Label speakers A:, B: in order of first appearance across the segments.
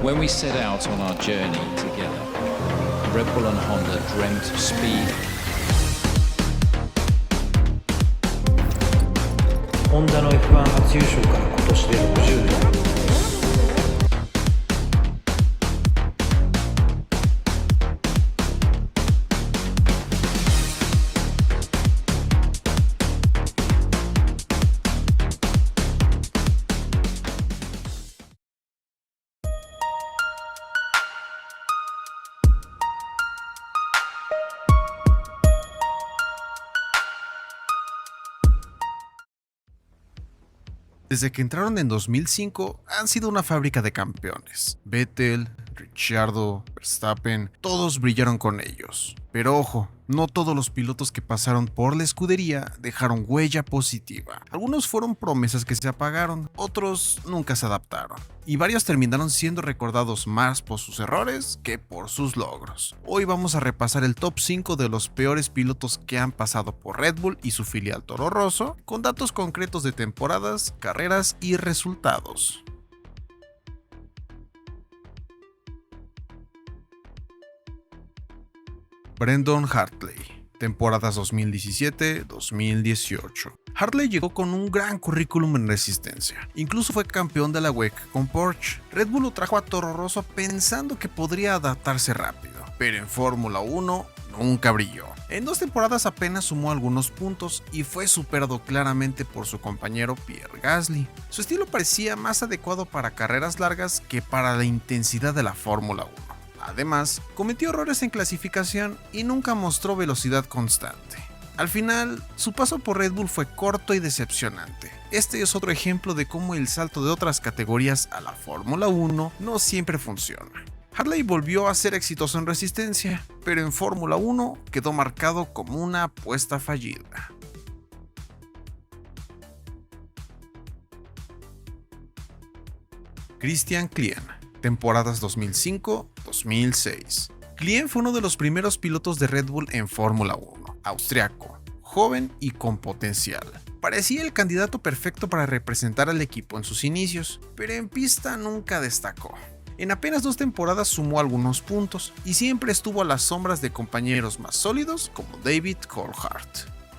A: When we set out on our journey together, Red Bull and Honda dreamt of speed.
B: Honda の F1 初優勝から今年で60年。
C: Desde que entraron en 2005, han sido una fábrica de campeones. Vettel, Ricciardo, Verstappen, todos brillaron con ellos. Pero ojo, no todos los pilotos que pasaron por la escudería dejaron huella positiva. Algunos fueron promesas que se apagaron, otros nunca se adaptaron. Y varios terminaron siendo recordados más por sus errores que por sus logros. Hoy vamos a repasar el top 5 de los peores pilotos que han pasado por Red Bull y su filial Toro Rosso, con datos concretos de temporadas, carreras y resultados. Brendon Hartley, temporadas 2017-2018. Hartley llegó con un gran currículum en resistencia, incluso fue campeón de la WEC con Porsche. Red Bull lo trajo a Toro Rosso pensando que podría adaptarse rápido, pero en Fórmula 1 nunca brilló. En 2 temporadas apenas sumó algunos puntos y fue superado claramente por su compañero Pierre Gasly. Su estilo parecía más adecuado para carreras largas que para la intensidad de la Fórmula 1. Además, cometió errores en clasificación y nunca mostró velocidad constante. Al final, su paso por Red Bull fue corto y decepcionante. Este es otro ejemplo de cómo el salto de otras categorías a la Fórmula 1 no siempre funciona. Hartley volvió a ser exitoso en resistencia, pero en Fórmula 1 quedó marcado como una apuesta fallida. Christian Klien, temporadas 2005-2006. Klien fue uno de los primeros pilotos de Red Bull en Fórmula 1, austriaco, joven y con potencial. Parecía el candidato perfecto para representar al equipo en sus inicios, pero en pista nunca destacó. En apenas 2 temporadas sumó algunos puntos y siempre estuvo a las sombras de compañeros más sólidos como David Coulthard.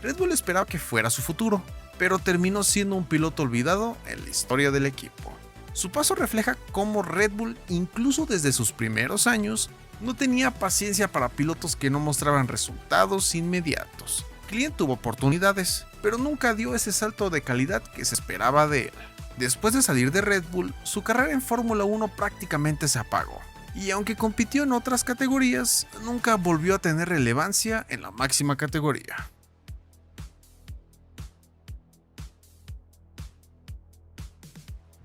C: Red Bull esperaba que fuera su futuro, pero terminó siendo un piloto olvidado en la historia del equipo. Su paso refleja cómo Red Bull, incluso desde sus primeros años, no tenía paciencia para pilotos que no mostraban resultados inmediatos. Klien tuvo oportunidades, pero nunca dio ese salto de calidad que se esperaba de él. Después de salir de Red Bull, su carrera en Fórmula 1 prácticamente se apagó. Y aunque compitió en otras categorías, nunca volvió a tener relevancia en la máxima categoría.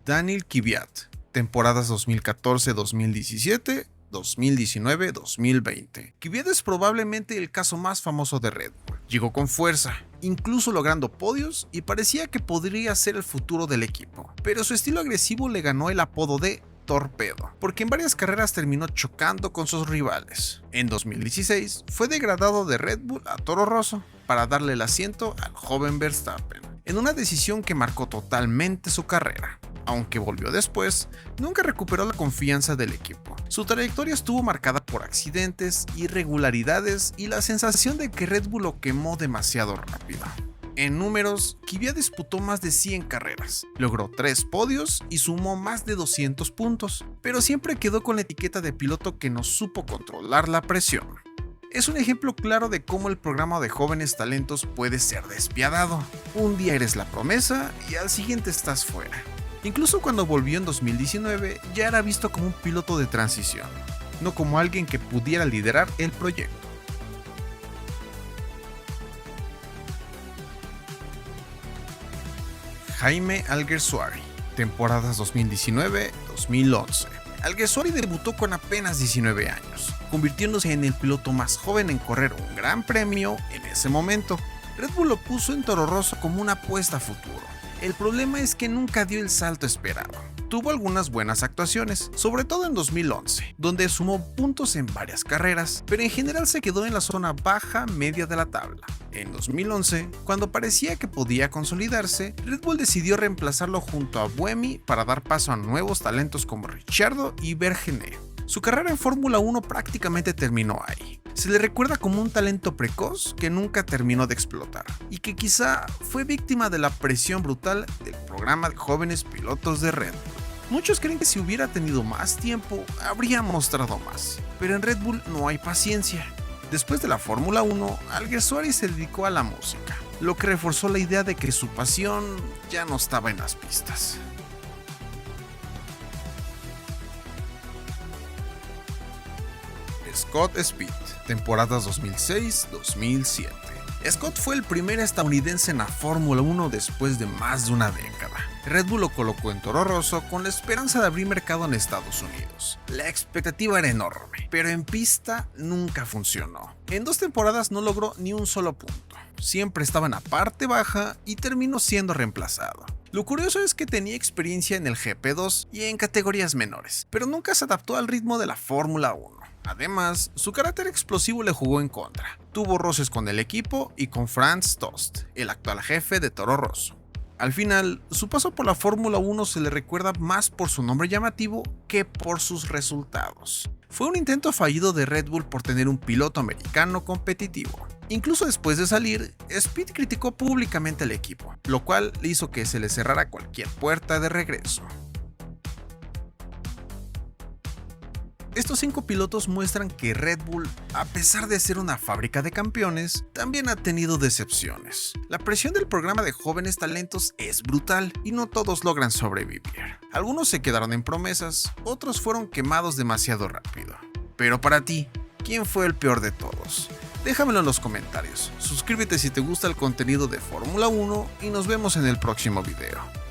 C: Daniil Kvyat, temporadas 2014-2017, 2019-2020. Kvyat es probablemente el caso más famoso de Red Bull. Llegó con fuerza, incluso logrando podios, y parecía que podría ser el futuro del equipo. Pero su estilo agresivo le ganó el apodo de torpedo, porque en varias carreras terminó chocando con sus rivales. En 2016 fue degradado de Red Bull a Toro Rosso para darle el asiento al joven Verstappen, en una decisión que marcó totalmente su carrera. Aunque volvió después, nunca recuperó la confianza del equipo. Su trayectoria estuvo marcada por accidentes, irregularidades y la sensación de que Red Bull lo quemó demasiado rápido. En números, Kvyat disputó más de 100 carreras, logró 3 podios y sumó más de 200 puntos, pero siempre quedó con la etiqueta de piloto que no supo controlar la presión. Es un ejemplo claro de cómo el programa de jóvenes talentos puede ser despiadado. Un día eres la promesa y al siguiente estás fuera. Incluso cuando volvió en 2019, ya era visto como un piloto de transición, no como alguien que pudiera liderar el proyecto. Jaime Alguersuari, temporadas 2019-2011. Alguersuari debutó con apenas 19 años, convirtiéndose en el piloto más joven en correr un gran premio en ese momento. Red Bull lo puso en Toro Rosso como una apuesta a futuro. El problema es que nunca dio el salto esperado. Tuvo algunas buenas actuaciones, sobre todo en 2011, donde sumó puntos en varias carreras, pero en general se quedó en la zona baja media de la tabla. En 2011, cuando parecía que podía consolidarse, Red Bull decidió reemplazarlo junto a Buemi para dar paso a nuevos talentos como Ricciardo y Bergenet. Su carrera en Fórmula 1 prácticamente terminó ahí. Se le recuerda como un talento precoz que nunca terminó de explotar y que quizá fue víctima de la presión brutal del programa de jóvenes pilotos de Red Bull. Muchos creen que si hubiera tenido más tiempo, habría mostrado más, pero en Red Bull no hay paciencia. Después de la Fórmula 1, Alguersuari se dedicó a la música, lo que reforzó la idea de que su pasión ya no estaba en las pistas. Scott Speed, temporadas 2006-2007. Scott fue el primer estadounidense en la Fórmula 1 después de más de una década. Red Bull lo colocó en Toro Rosso con la esperanza de abrir mercado en Estados Unidos. La expectativa era enorme, pero en pista nunca funcionó. En 2 temporadas no logró ni un solo punto. Siempre estaba en la parte baja y terminó siendo reemplazado. Lo curioso es que tenía experiencia en el GP2 y en categorías menores, pero nunca se adaptó al ritmo de la Fórmula 1. Además, su carácter explosivo le jugó en contra. Tuvo roces con el equipo y con Franz Tost, el actual jefe de Toro Rosso. Al final, su paso por la Fórmula 1 se le recuerda más por su nombre llamativo que por sus resultados. Fue un intento fallido de Red Bull por tener un piloto americano competitivo. Incluso después de salir, Speed criticó públicamente al equipo, lo cual le hizo que se le cerrara cualquier puerta de regreso. Estos 5 pilotos muestran que Red Bull, a pesar de ser una fábrica de campeones, también ha tenido decepciones. La presión del programa de jóvenes talentos es brutal y no todos logran sobrevivir. Algunos se quedaron en promesas, otros fueron quemados demasiado rápido. Pero para ti, ¿quién fue el peor de todos? Déjamelo en los comentarios, suscríbete si te gusta el contenido de Fórmula 1 y nos vemos en el próximo video.